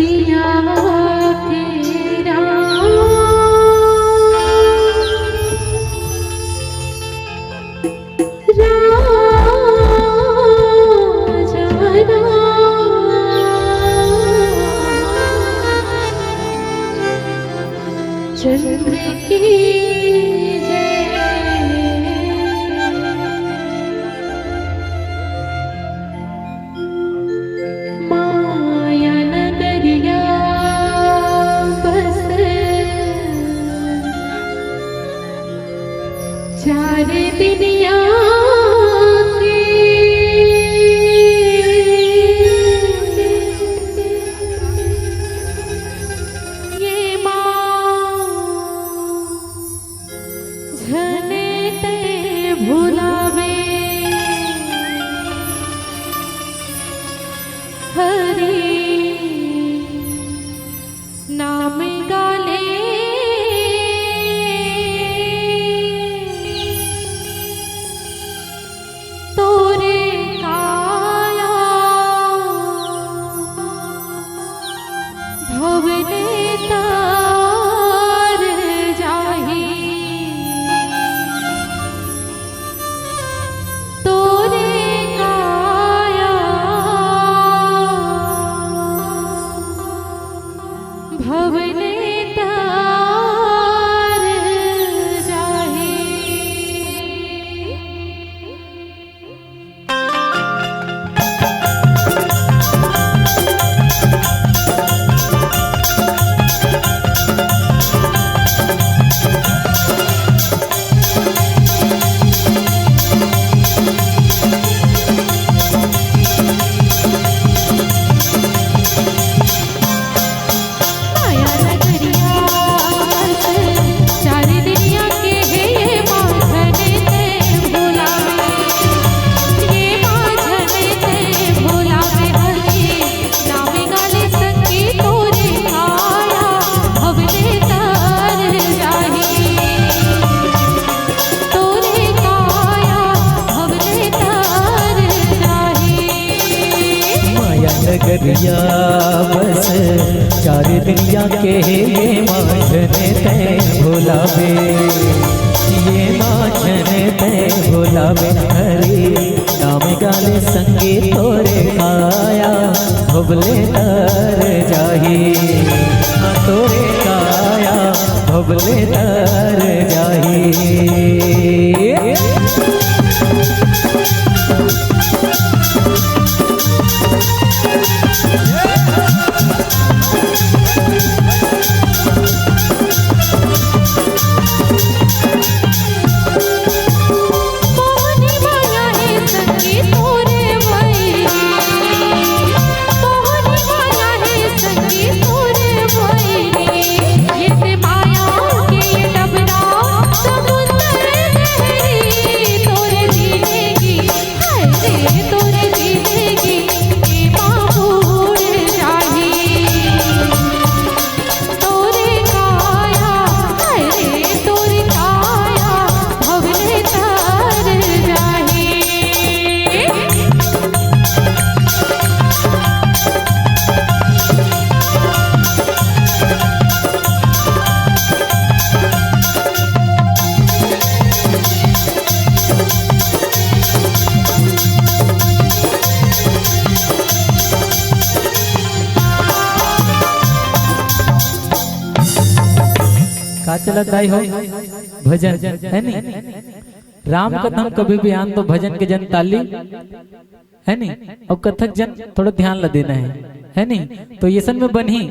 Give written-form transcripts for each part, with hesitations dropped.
सिया तेरा चंद्र की जय माया नगरिया बस चार दुनिया भुलावे हरि नाम गाले तोरे काया भवने तार जाही भवने तार जाही। नगरिया बस चार दुनिया के ये माझने ते भुलावे, ये माझने ते भुलावे हरि नाम गाले संगे तोरे काया भवले तर जाही, तोरे काया भवले तर जाही। का चलत दाई हो भजन है नी, राम कथम कभी भी आन तो भजन के जन ताली है नी, और कथक जन थोड़ा ध्यान ला देना है नी। तो ये सन में बनी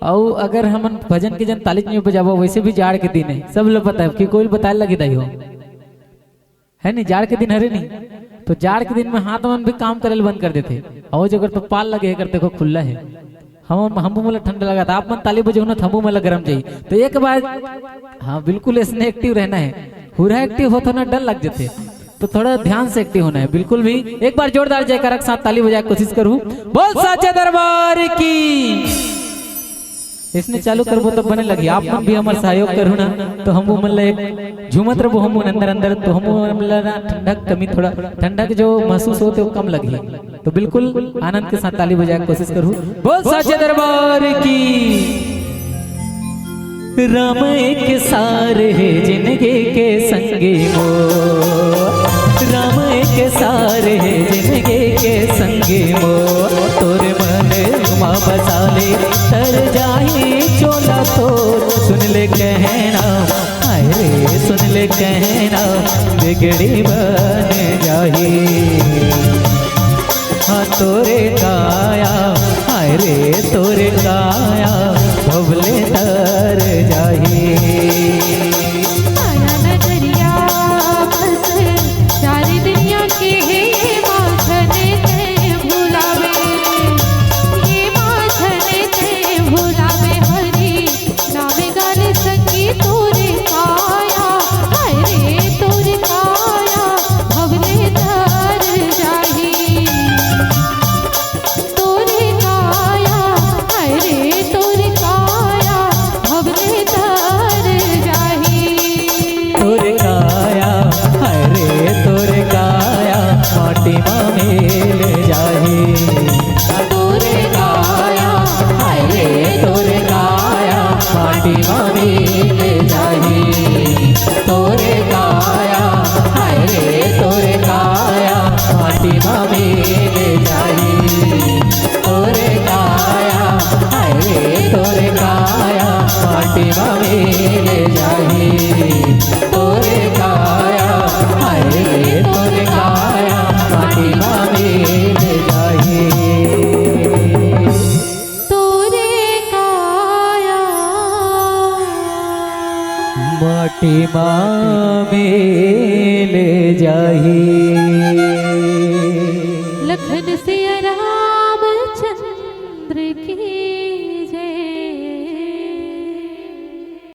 और अगर हम भजन के जन ताली नहीं बजावा वैसे भी जाड़ के दिन है, सब लोग पता है कि कोई बताए लगी दाई हो है नी, जाड़ के दिन हरे नी। तो जाड़ के दिन में हाथ मन भी काम करे बंद कर देते, और जगह तो पाल लगे कर देखो खुला है, हमू मला ठंडा लगा था, आप मन ताली बजाओ ना हमू मला गरम जाई। तो एक बार हाँ बिल्कुल इसने एक्टिव रहना है, पूरा एक्टिव हो तो ना डर लग जाते, तो थोड़ा ध्यान से एक्टिव होना है बिल्कुल भी। एक बार जोरदार जयकार के साथ ताली बजाए कोशिश करूँ, बोल साचे दरबार की। इसने चालू करबो तो बने लगी, आप भी हमारे सहयोग करू ना, तो हम मतलब एक झूमत रहो हम अंदर अंदर, तो हम ठंडक कमी थोड़ा ठंडक जो महसूस होते वो कम लगी। तो बिल्कुल आनंद के साथ ताली बजाने की कोशिश करूँ। बोल साचे दरबार की। राम एक सार है जिंदगी के संगी मो, राम एक सार है जिंदगी के संगी मो, तोरे मन माँ बसा ले तर जाही चोला तो, सुन ले कहना हाय रे सुन ले कहना बिगड़ी बन जाही, हाँ तोरे काया हाय रे तोरे काया भवले तर जाही। माया नगरिया बस सारी दुनिया के माझने ते भुलावे, ये माझने ते भुलावे, हरि नामे गाले संगी तोरे काया हाय रे तोरे काया भवले तर जाही, तोरे काया हाय रे तोरे काया भवले तर जाही, तोरे काया हाय रे तोरे काया माटी माँ मिल जाही, तोरे काया हाय रे तोरे काया माटी माँ मिल जाही, तोरे काया हाय रे तोरे काया माटी माँ मिल जाही, तोरे काया हाय रे तोरे काया माटी माँ मिल जाही, तोरे काया हाय रे तोरे काया माटी माँ मिल जाही। तोरे काया माटी माँ मिल जाही। लखन से रामचंद्र की